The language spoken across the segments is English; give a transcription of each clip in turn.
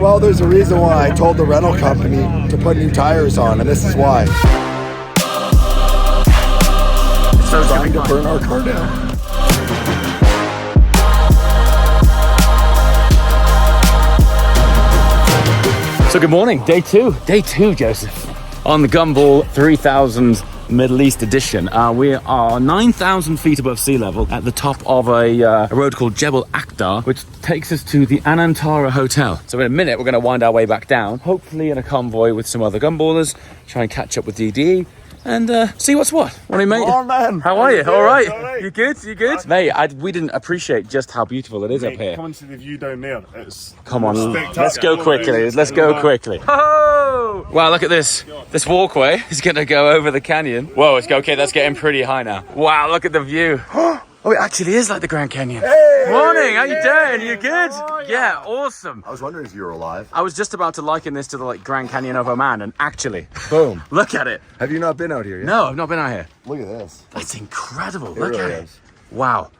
Well, there's a reason why I told the rental company to put new tires on, and this is why. So trying to burn our car down. So good morning, day two, Joseph. On the Gumball 3000 Middle East edition. We are 9,000 feet above sea level at the top of a road called Jebel Akhdar, which takes us to the Anantara Hotel. So in a minute, we're gonna wind our way back down, hopefully in a convoy with some other gumballers, try and catch up with DDE, and see what's what. Morning, mate. Come on, man. How are you? All right. You good? You good? Mate, we didn't appreciate just how beautiful it is up here. Come and see the view down there. Come on, let's go quickly. Let's go quickly. Oh! Wow, look at this. This walkway is gonna go over the canyon. Whoa, it's okay. That's getting pretty high now. Wow, look at the view. Oh, it actually is like the Grand Canyon. Hey! Morning, how you doing? You good? Yeah, awesome. I was wondering if you were alive. I was just about to liken this to the Grand Canyon of Oman, and actually, boom, look at it. Have you not been out here yet? No, I've not been out here. Look at this. That's incredible. It Look really at it. is. Wow.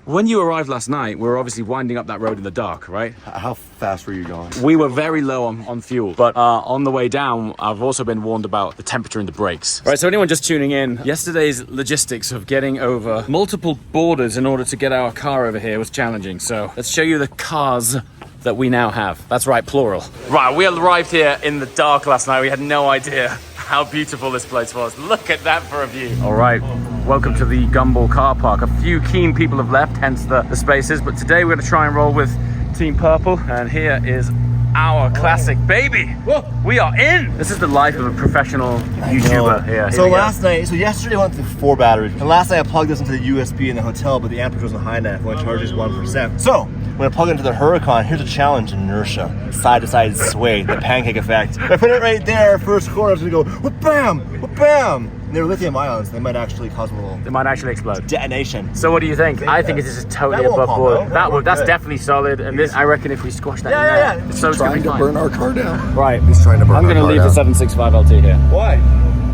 When you arrived last night, we were obviously winding up that road in the dark, right? How fast were you going? We were very low on fuel, but on the way down, I've also been warned about the temperature in the brakes. Right, so anyone just tuning in, yesterday's logistics of getting over multiple borders in order to get our car over here was challenging. So let's show you the cars that we now have. That's right, plural. Right, we arrived here in the dark last night. We had no idea how beautiful this place was. Look at that for a view. All right, welcome to the Gumball car park. A few keen people have left, hence the spaces, but today we're gonna try and roll with Team Purple, and here is our classic baby. Whoa. We are in. This is the life of a professional YouTuber here. So yesterday I went through 4 batteries, and last night I plugged this into the USB in the hotel, but the amperage wasn't high enough when it charges 1%. So when I plug it into the Huracan, here's a challenge: inertia, side to side sway, the pancake effect. If I put it right there, first quarter, it's gonna go whoop bam, whoop bam. And they're lithium ions. They might actually cause a little. They might actually explode. Detonation. So what do you think? I think it's just totally above board. That's definitely solid, and this, I reckon, if we squash that, yeah. it's so Trying to burn our car down. Right. He's trying to burn I'm our going to car leave down. the 765 LT here. Why?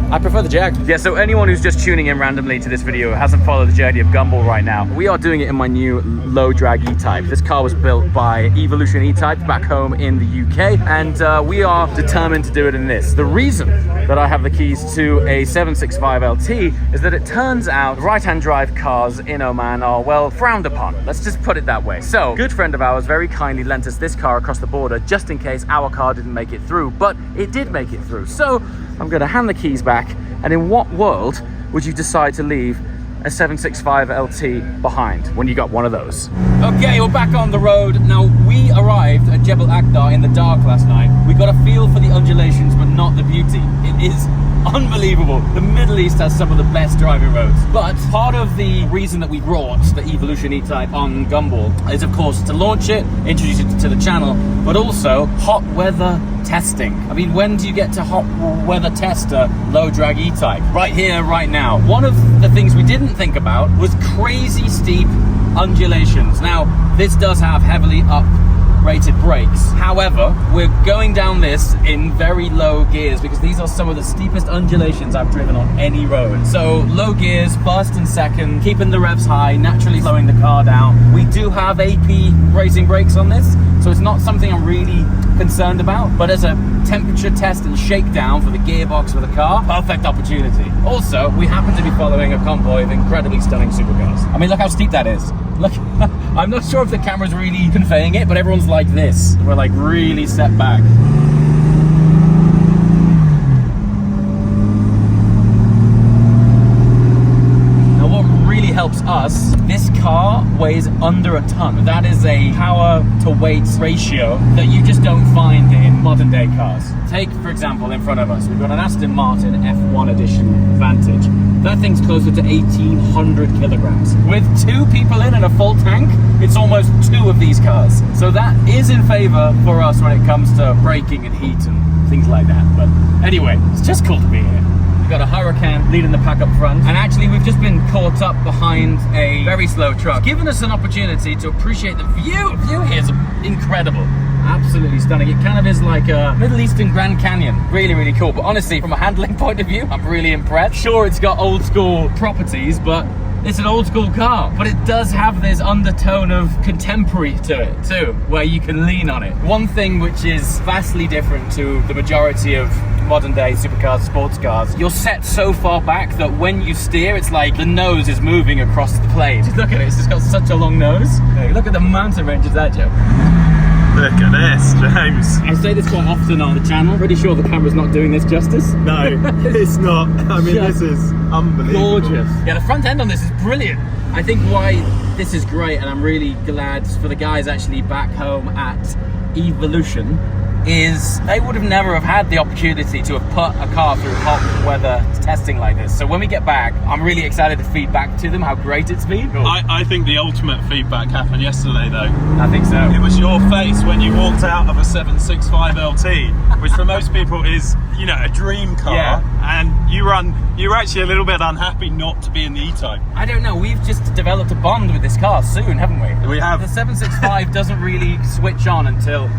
I prefer the Jag. Yeah, so anyone who's just tuning in randomly to this video who hasn't followed the journey of Gumball right now, we are doing it in my new Low Drag E-Type. This car was built by Evolution E-Type back home in the UK, and we are determined to do it in this. The reason that I have the keys to a 765 LT is that it turns out right-hand drive cars in Oman are, well, frowned upon. Let's just put it that way. So, a good friend of ours very kindly lent us this car across the border just in case our car didn't make it through, but it did make it through. So, I'm going to hand the keys back, and in what world would you decide to leave a 765 LT behind when you got one of those? Okay, we're back on the road. Now, we arrived at Jebel Akhdar in the dark last night. We got a feel for the undulations, but not the beauty. It is unbelievable. The Middle East has some of the best driving roads. But part of the reason that we brought the Evolution E-Type on Gumball is, of course, to launch it, introduce it to the channel, but also hot weather testing. I mean, when do you get to hot weather test a Low Drag E-Type? Right here, right now. One of the things we didn't think about was crazy steep undulations. Now, this does have heavily up-rated brakes. However, we're going down this in very low gears because these are some of the steepest undulations I've driven on any road. So low gears, first and second, keeping the revs high, naturally slowing the car down. We do have AP racing brakes on this, so it's not something I'm really concerned about, but as a temperature test and shakedown for the gearbox for the car, perfect opportunity. Also, we happen to be following a convoy of incredibly stunning supercars. I mean, look how steep that is. Look, I'm not sure if the camera's really conveying it, but everyone's like this. We're like really set back. Helps us, this car weighs under a ton. That is a power to weight ratio that you just don't find in modern day cars. Take, for example, in front of us, we've got an Aston Martin F1 Edition Vantage. That thing's closer to 1,800 kilograms. With 2 people in and a full tank, it's almost 2 of these cars. So that is in favor for us when it comes to braking and heat and things like that. But anyway, it's just cool to be here. We've got a Huracan leading the pack up front, and actually we've just been caught up behind a very slow truck, giving us an opportunity to appreciate the view. The view here is incredible, absolutely stunning. It kind of is like a Middle Eastern Grand Canyon. Really, really cool. But honestly, from a handling point of view, I'm really impressed. Sure, it's got old school properties, but It's an old school car, but it does have this undertone of contemporary to it too, where you can lean on it. One thing which is vastly different to the majority of modern day supercars, sports cars, you're set so far back that when you steer, it's like the nose is moving across the plate. Just look at it, it's just got such a long nose. Hey, look at the mountain ranges there, Joe. Look at this, James. I say this quite often on the channel. Pretty sure the camera's not doing this justice. No, it's not. I mean, this is unbelievable. Gorgeous. Yeah, the front end on this is brilliant. I think why this is great, and I'm really glad for the guys actually back home at Evolution, is they would have never have had the opportunity to have put a car through hot weather testing like this. So when we get back, I'm really excited to feed back to them how great it's been. I think the ultimate feedback happened yesterday, though. I think so. It was your face when you walked out of a 765 LT, which for most people is, you know, a dream car. Yeah. And you were actually a little bit unhappy not to be in the E-Type. I don't know, we've just developed a bond with this car soon, haven't we? We have. The 765 doesn't really switch on until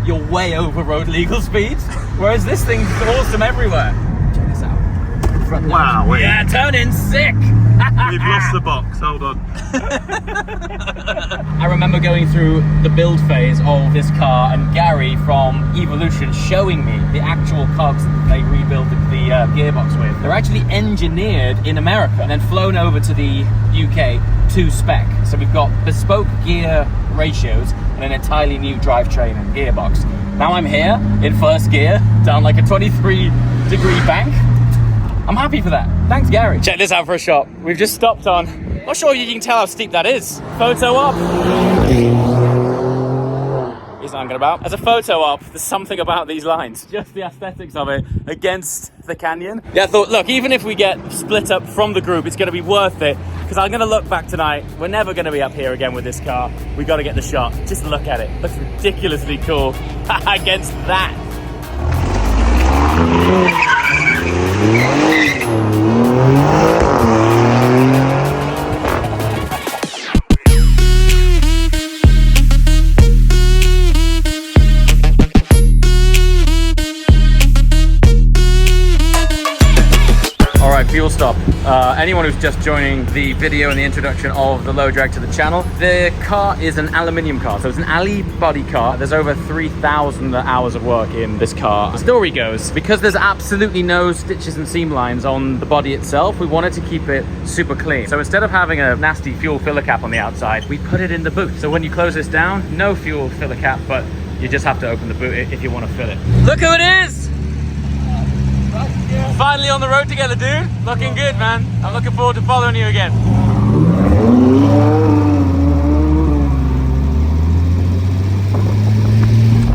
you're way over road legal speeds, whereas this thing's awesome everywhere. Check this out. Front Wow, nose. wait. Yeah, turning sick. We've lost the box, hold on. I remember going through the build phase of this car and Gary from Evolution showing me the actual cogs that they rebuilt the gearbox with. They're actually engineered in America and then flown over to the UK to spec. So we've got bespoke gear ratios and an entirely new drivetrain and gearbox. Now I'm here in first gear down like a 23-degree bank. I'm happy for that. Thanks, Gary. Check this out for a shot. We've just stopped on. Not sure you can tell how steep that is. Photo op. He's not about. As a photo op, there's something about these lines. Just the aesthetics of it against the canyon. Yeah, I thought, look, even if we get split up from the group, it's going to be worth it. Because I'm going to look back tonight. We're never going to be up here again with this car. We got to get the shot. Just look at it. Looks ridiculously cool against that. Fuel stop. Anyone who's just joining the video and the introduction of the Low Drag to the channel, the car is an aluminium car, so it's an alley body car. There's over 3,000 hours of work in this car. The story goes, because there's absolutely no stitches and seam lines on the body itself, we wanted to keep it super clean. So instead of having a nasty fuel filler cap on the outside, we put it in the boot. So when you close this down, no fuel filler cap, but you just have to open the boot if you want to fill it. Look who it is! Finally on the road together, dude. Looking good, man. I'm looking forward to following you again.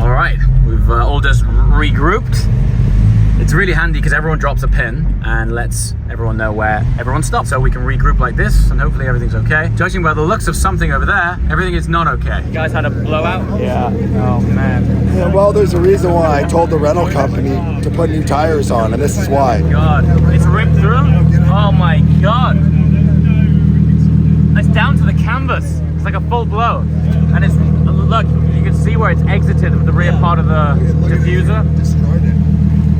All right, we've all just regrouped. It's really handy because everyone drops a pin and lets everyone know where everyone stopped, so we can regroup like this and hopefully everything's okay. Judging by the looks of something over there, everything is not okay. You guys had a blowout? Yeah. Oh man. Yeah, well, there's a reason why I told the rental company to put new tires on, and this is why. God, it's ripped through? Oh my God. It's down to the canvas. It's like a full blow. And it's, look, you can see where it's exited with the rear part of the diffuser. Destroyed it.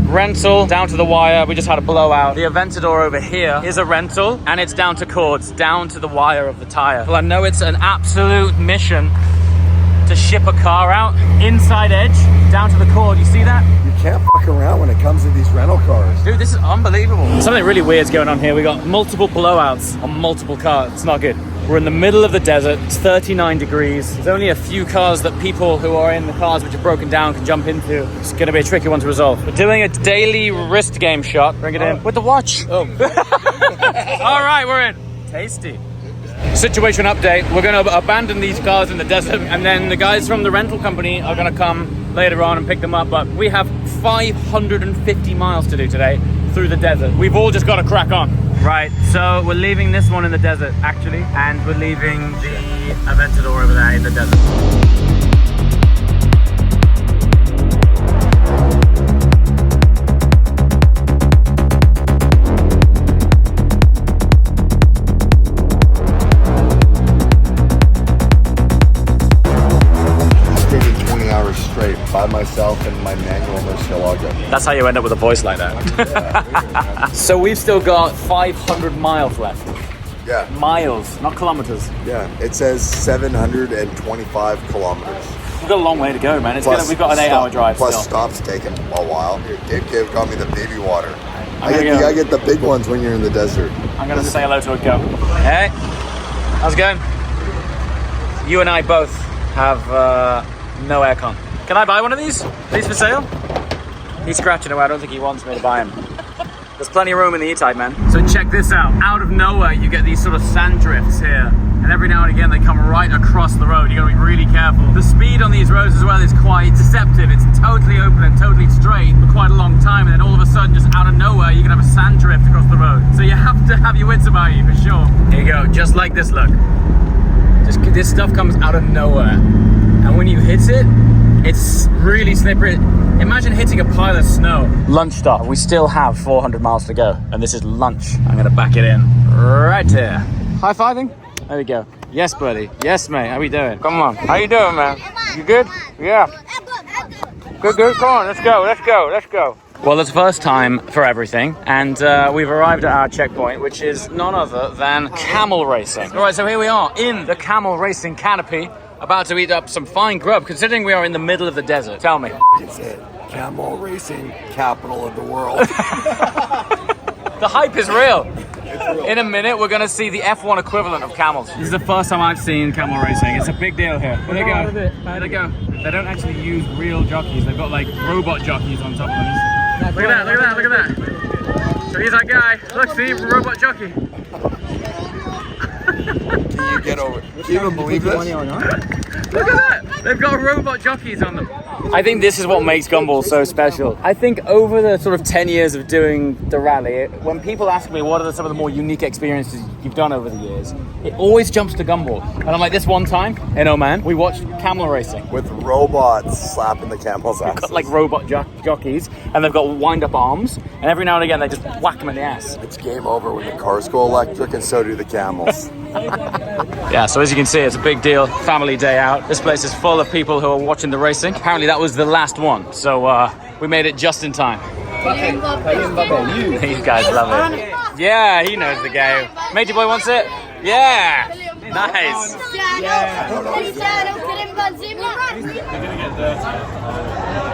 Rental down to the wire. We just had a blowout. The Aventador over here is a rental and it's down to cords, down to the wire of the tire. Well, I know it's an absolute mission to ship a car out inside edge down to the cord. You see that? You can't fuck around when it comes to these rental cars. Dude, this is unbelievable. Something really weird's going on here. We got multiple blowouts on multiple cars. It's not good. We're in the middle of the desert. It's 39 degrees. There's only a few cars that people who are in the cars which are broken down can jump into. It's going to be a tricky one to resolve. We're doing a daily wrist game shot. Bring it in. With the watch. Oh. All right, we're in. Tasty. Situation update. We're going to abandon these cars in the desert and then the guys from the rental company are going to come later on and pick them up. But we have 550 miles to do today through the desert. We've all just got to crack on. Right, so we're leaving this one in the desert, actually, and we're leaving the Aventador over there in the desert. I stayed in 20 hours straight by myself in my manual Murcielago. That's how you end up with a voice like that. Yeah, weird, man. So we've still got 500 miles left. Yeah. Miles, not kilometers. Yeah, it says 725 kilometers. We've got a long way to go, man. Plus We've got an 8-hour drive Plus still. stops taking a while. Dave got me the baby water. I'm gonna I get the big ones when you're in the desert. I'm going to say hello to a goat. Hey, how's it going? You and I both have no aircon. Can I buy one of these? These for sale? He's scratching away. I don't think he wants me to buy him. There's plenty of room in the E-Type, man. So check this out. Out of nowhere, you get these sort of sand drifts here. And every now and again, they come right across the road. You gotta be really careful. The speed on these roads as well is quite deceptive. It's totally open and totally straight for quite a long time. And then all of a sudden, just out of nowhere, you can have a sand drift across the road. So you have to have your wits about you, for sure. Here you go, just like this, look. This stuff comes out of nowhere. And when you hit it, it's really slippery. Imagine hitting a pile of snow. Lunch stop. We still have 400 miles to go, and this is lunch. I'm gonna back it in right here. High-fiving? There we go. Yes, buddy. Yes, mate. How we doing? Come on. How you doing, man? You good? Yeah. Good, good. Come on. Let's go. Let's go. Let's go. Well, it's first time for everything, and we've arrived at our checkpoint, which is none other than camel racing. All right, so here we are in the camel racing canopy, about to eat up some fine grub, considering we are in the middle of the desert. Tell me. It's it. Camel racing capital of the world. The hype is real. In a minute, we're going to see the F1 equivalent of camels. This is the first time I've seen camel racing. It's a big deal here. There they go. There they go. They don't actually use real jockeys. They've got like robot jockeys on top of them. Look at that, look at that, look at that. So he's that guy. Look, see, robot jockey. Can you get over? Can you even believe this? Look at that! They've got robot jockeys on them. I think this is what makes Gumball so special. I think over the sort of 10 years of doing the rally, when people ask me what are some of the more unique experiences you've done over the years, it always jumps to Gumball. And I'm like, this one time in Oman, we watched camel racing. With robots slapping the camels' They've asses. got like robot jockeys, and they've got wind-up arms, and every now and again they just whack them in the ass. It's game over when the cars go electric, and so do the camels. Yeah, so as you can see, it's a big deal. Family day out. This place is full of people who are watching the racing. Apparently that was the last one, so we made it just in time. These guys love it. Yeah, he knows the game. Matey boy wants it? Yeah! Nice!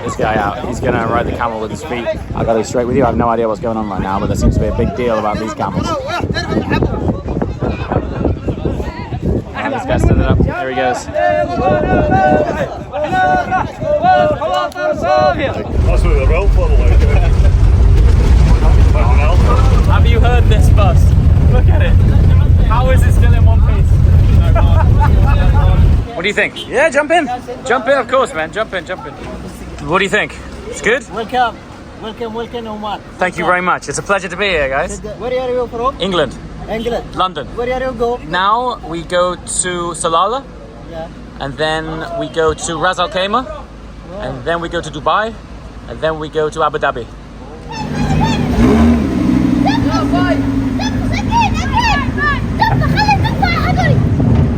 This guy out. He's gonna ride the camel with his feet. I gotta be straight with you, I have no idea what's going on right now, but there seems to be a big deal about these camels. This guy stood it up. There he goes. Have you heard this bus? Look at it. How is it still in one piece? What do you think? Yeah, jump in. Jump in, of course, man. Jump in, jump in. What do you think? It's good? Welcome. Welcome, welcome, Omar. Thank you very much. It's a pleasure to be here, guys. Where are you from? England. England. London. Where are you go? Now we go to Salalah, Yeah. and then we go to Ras Al Khaimah, and then we go to Dubai, and then we go to Abu Dhabi.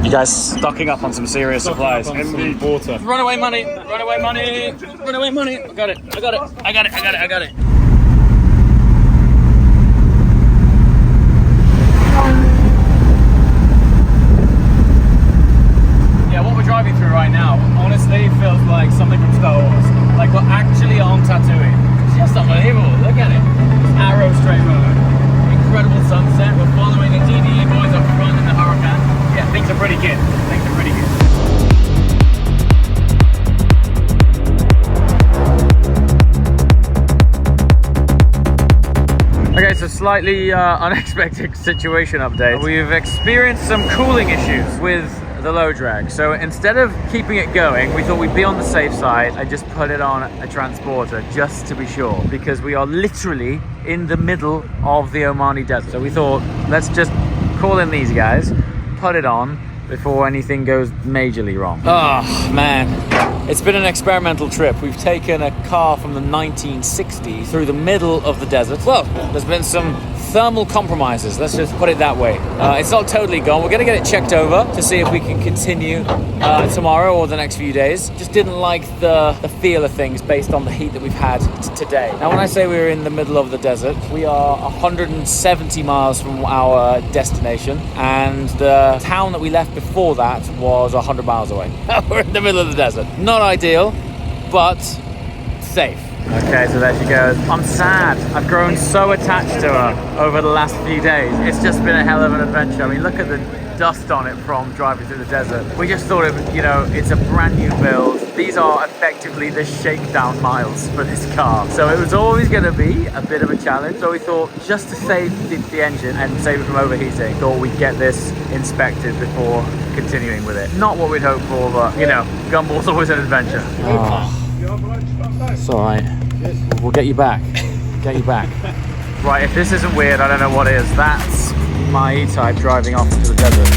You guys stocking up on some serious supplies. Water. Runaway money, runaway money, runaway money. I got it, I got it, I got it, I got it, I got it. Yeah, what we're driving through right now, honestly, feels like something from Star Wars. Like we're actually on Tatooine. It's just unbelievable. Look at it. This arrow straight road. Incredible sunset. We're following the DDE boys up front in the Huracan. Yeah, things are pretty good. Things are pretty good. Okay, so slightly unexpected situation update. We've experienced some cooling issues with the low drag. So instead of keeping it going, we thought we'd be on the safe side and just put it on a transporter just to be sure, because we are literally in the middle of the Omani desert. So we thought, let's just call in these guys, put it on before anything goes majorly wrong. Oh man, It's been an experimental trip. We've taken a car from the 1960s through the middle of the desert. Well, there's been some thermal compromises, let's just put it that way. It's not totally gone. We're gonna get it checked over to see if we can continue tomorrow or the next few days. Just didn't like the feel of things based on the heat that we've had today. Now, when I say we're in the middle of the desert, we are 170 miles from our destination, and the town that we left before that was 100 miles away. We're in the middle of the desert. Not ideal, but safe. Okay, so there she goes. I'm sad. I've grown so attached to her over the last few days. It's just been a hell of an adventure. I mean, look at the dust on it from driving through the desert. We just thought it, you know, it's a brand new build. These are effectively the shakedown miles for this car. So it was always going to be a bit of a challenge. So we thought, just to save the engine and save it from overheating, thought we'd get this inspected before continuing with it. Not what we'd hoped for, but, you know, Gumball's always an adventure. Oh. It's all right. We'll get you back. Get you back. Right, if this isn't weird, I don't know what is. That's my E-Type driving off into the desert.